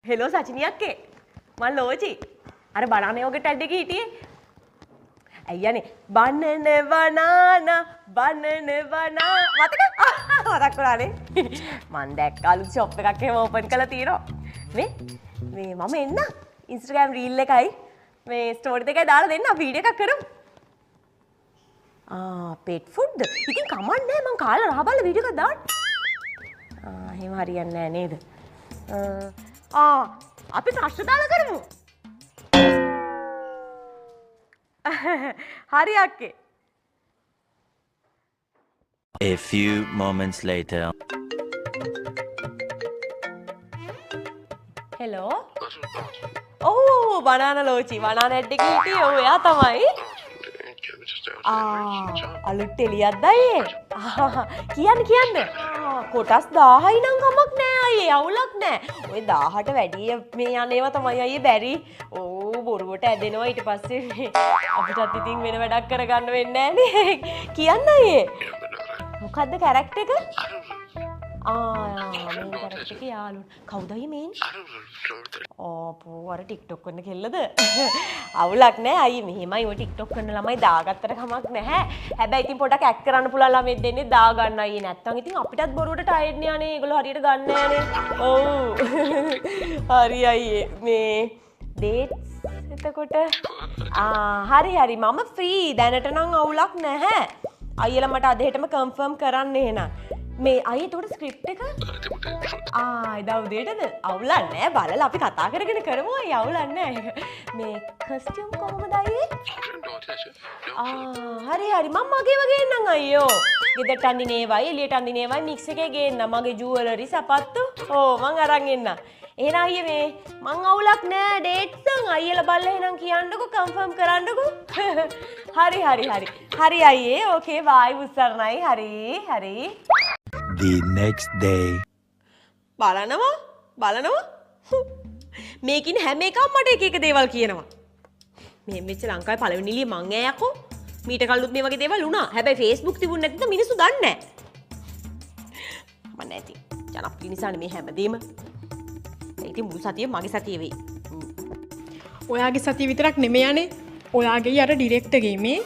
Hello Sachini අක්කේ. මම ලෝචි. අර බණානේ ඔගේ ටැඩ් එකේ හිටියේ. අයියනේ බනන වනානා මතක? මතක් වුණානේ. මං දැක්ක අලුත් ෂොප් එකක් එහෙම ඕපන් කරලා තියෙනවා. මේ මම එන්න Instagram reel එකයි මේ ස්ටෝරි දෙකයි දාලා දෙන්න වීඩියෝ එකක් කරමු. pet food. ඉතින් කමක් නැහැ මං කාලා රහ බලලා වීඩියෝ එකක් දාන්න. එහෙම හරියන්නේ නැහැ නේද? අපි ප්‍රශ්න දාලා කරමු. හරි අක්කේ. A few moments later. Hello. Oh, banana lochi. Banana head එකේ හිටියේ ඔව් එයා තමයි. අලුත් එළියක් දයි. කියන්න. කොටස් 1000යි නම් කමක් නෑ අයියේ අවුලක් නෑ. ඔය 1000ට වැඩි මේ යන්නේවා තමයි අයියේ බැරි. ඕ බොරුවට ඇදෙනවා ඊට පස්සේ අපිටත් ඉතින් වෙන වැඩක් කරගන්න වෙන්නේ නෑනේ. කියන්න අයියේ. මොකද්ද කැරක්ටර් එක? මේ කැරක්ටර් එක යාළු. කවුද අයියේ මේන්? ඕපෝ අර TikTok කරන කෙල්ලද? අවුලක් නෑ අයියේ මෙහෙමයි ඔය TikTok කරන ළමයි දාගත්තට කමක් නැහැ. හැබැයි ඉතින් පොඩක් ඇක්ට් කරන්න පුළුවන් ළමයි දෙන්නේ දාගන්න අයියේ නැත්තම් ඉතින් අපිටත් බොරුවට ටයර්ඩ් නේ අනේ ඒගොල්ලෝ හරියට ගන්න නෑනේ. ඔව්. හරි අයියේ මේ ඩේට්ස් එතකොට හරි මම ෆ්‍රී දැනට නම් අවුලක් නැහැ. අයියලා මට අද හෙටම කන්ෆර්ම් කරන්න එහෙනම්. මේ අයියේ උඩ ස්ක්‍රිප්ට් එක එදා උදේටද අවුලක් නෑ බලලා අපි කතා කරගෙන කරමු අයියේ අවුලක් නෑ මේ කස්ටියුම් කොහොමද අයියේ හරි මම මගේ වගේ එන්නම් අයියෝ ගෙදරට අඳිනේවයි එළියට අඳිනේවයි මික්ස් එකේ ගේන්න මගේ ජුවලරි සපත්තු මං අරන් එන්න එහෙනම් අයියේ මේ මං අවුලක් නෑ ඩේට්ස් අයියලා බලලා එහෙනම් කියන්නකෝ කන්ෆර්ම් කරන්නකෝ හරි අයියේ ඕකේ බයි උස්සරණයි හරි The next day. බලනවා මේකින් හැම එකක්ම මට එක දේවල් කියනවා මේ මෙච්ච ලංකාවේ පළවෙනි නිලිය මං ඈයකෝ මීට කල්ලුත් මේ වගේ දේවල් වුණා හැබැයි Facebook තිබුණ නැත්නම් මිනිස්සු දන්නේ නැහැ මම නැති ජනප්‍රිය නිසානේ මේ හැමදේම ඉතින් මුළු සතිය මගේ සතිය වෙයි ඔයාගේ සතිය විතරක් නෙමෙයි යන්නේ ඔයාගේ අර ඩිරෙක්ටර්ගේ මේ